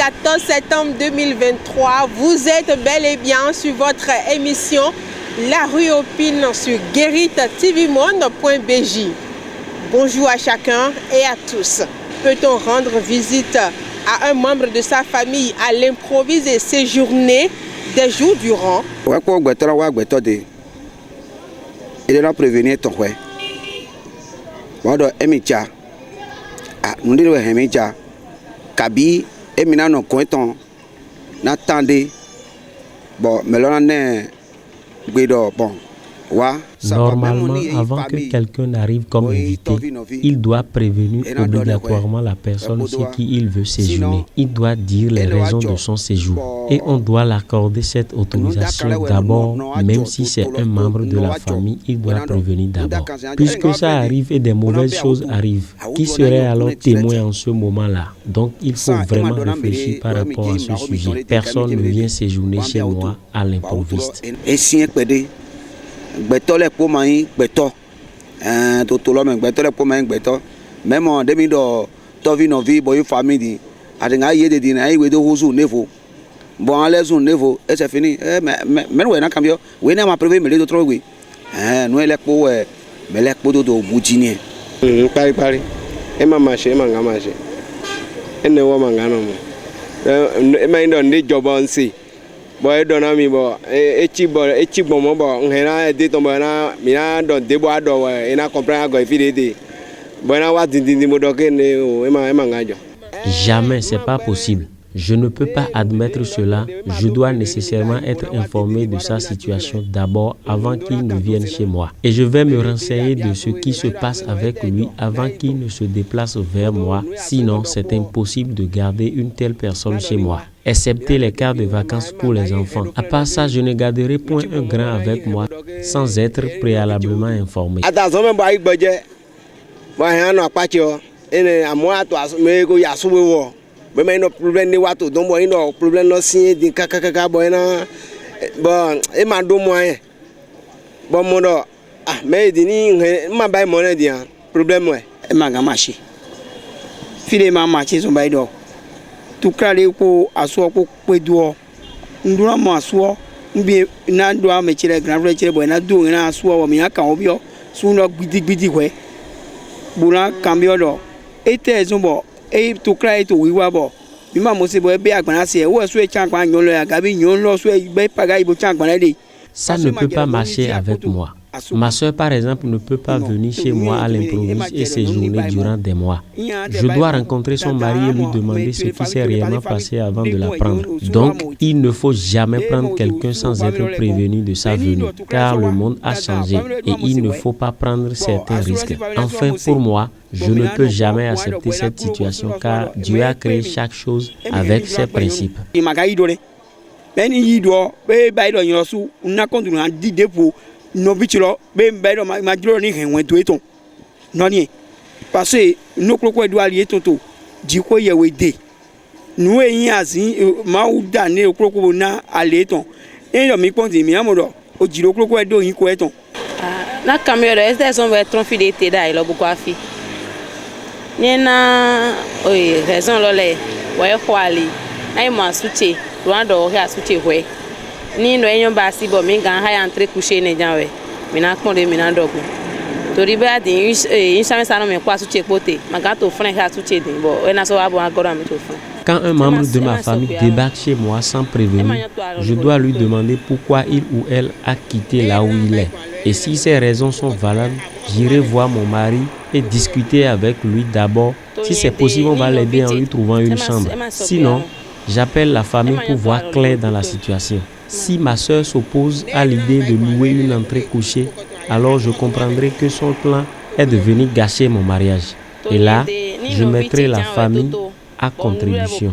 14 septembre 2023. Vous êtes bel et bien sur votre émission La Rue aux Pines sur guérite-tvmonde.bj. Bonjour à chacun et à tous. Peut-on rendre visite à un membre de sa famille à l'improviste et séjourner des jours durant? Il a prévenu ton frère. Voilà, Emicha. Ah, nous disons Emicha. Kabi, Emina non cointon. N'attendez. Bon, mais là on est. Bon. Normalement, avant que quelqu'un arrive comme invité, il doit prévenir obligatoirement la personne chez qui il veut séjourner. Il doit dire les raisons de son séjour. Et on doit l'accorder cette autorisation d'abord, même si c'est un membre de la famille, il doit prévenir d'abord. Puisque ça arrive et des mauvaises choses arrivent, qui serait alors témoin en ce moment-là? Donc il faut vraiment réfléchir par rapport à ce sujet. Personne ne vient séjourner chez moi à l'improviste. Beto le po mai beto to lo me beto le po mai beto même en demi do to vi no vi boy family atinga yede di na we do huzu nevo bon ale zu nevo et c'est fini mais we na cambio we na ma prévu me le trop we no ele po we me le po do bujini pari e ma marché ma nga marché ene wo ma nga no mo e ma ndo ndi jobo nsi boy donami bo echi bo mo bo ngena de to bona mina don de bo ado ina comprendre go ifide bona wa dindi mo do ke ne o e ma ngajo. Jamais, c'est pas possible. Je ne peux pas admettre cela. Je dois nécessairement être informé de sa situation d'abord avant qu'il ne vienne chez moi. Et je vais me renseigner de ce qui se passe avec lui avant qu'il ne se déplace vers moi. Sinon, c'est impossible de garder une telle personne chez moi, excepté les quarts de vacances pour les enfants. À part ça, je ne garderai point un grand avec moi sans être préalablement informé. Mais no problème ni wato donc bon no problème no signé di kaka bon bon e ma do moyen bon mo do ah mais di ni ma bay mo di problème ouais e ma ga marché file ma marché so bay do tout clare ko aso ko pedo ndura mo aso mbi na do am chire grand frère chire bon na do na aso o mi aka obio so no gbidi kwe bula cambio do ete zombo et tout clair tout oui wabo bima mo se bo be agbana se wo so e chan gban yon lo agabi yon lo so e be paga ibo chan gban de. Ça ne peut pas marcher avec moi. Ma soeur, par exemple, ne peut pas venir chez moi à l'improviste et séjourner durant des mois. Je dois rencontrer son mari et lui demander ce qui s'est réellement passé avant de la prendre. Donc, il ne faut jamais prendre quelqu'un sans être prévenu de sa venue, car le monde a changé et il ne faut pas prendre certains risques. Enfin, pour moi, je ne peux jamais accepter cette situation car Dieu a créé chaque chose avec ses principes. No bichilo be mbedo ma jiro ni henwe to eton no ni parce que no kroko edu ali eton jiko ye we de nu eyin azin ma u da ne kroko na ale eton eyo mi pon ti mi amodo o jiro kroko edu yin ko eton Na caméra elles ont être fidélité da ilo buko afi ni na oye raison lo le wa kwali ai ma suche rwando ha suche hwe ni no enyo ba si bo mi gan ha entre coucher ne janwe mi na pon de mi na dogu tori ba di insame sa no me kwa suche pote magato frère ha suche de bo e na so abo agora mi to frère. Quand un membre de ma famille débarque chez moi sans prévenir, je dois lui demander pourquoi il ou elle a quitté là où il est. Et si ces raisons sont valables, j'irai voir mon mari et discuter avec lui d'abord. Si c'est possible, on va l'aider en lui trouvant une chambre. Sinon, j'appelle la famille pour voir clair dans la situation. Si ma soeur s'oppose à l'idée de louer une entrée couchée, alors je comprendrai que son plan est de venir gâcher mon mariage. Et là, je mettrai la famille à contribution.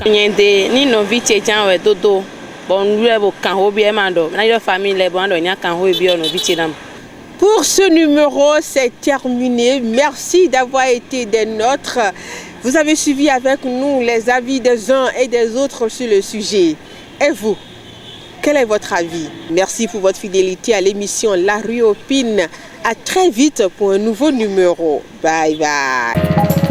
Pour ce numéro, c'est terminé. Merci d'avoir été des nôtres. Vous avez suivi avec nous les avis des uns et des autres sur le sujet. Et vous, quel est votre avis? Merci pour votre fidélité à l'émission La Rue aux Pines. À très vite pour un nouveau numéro. Bye bye.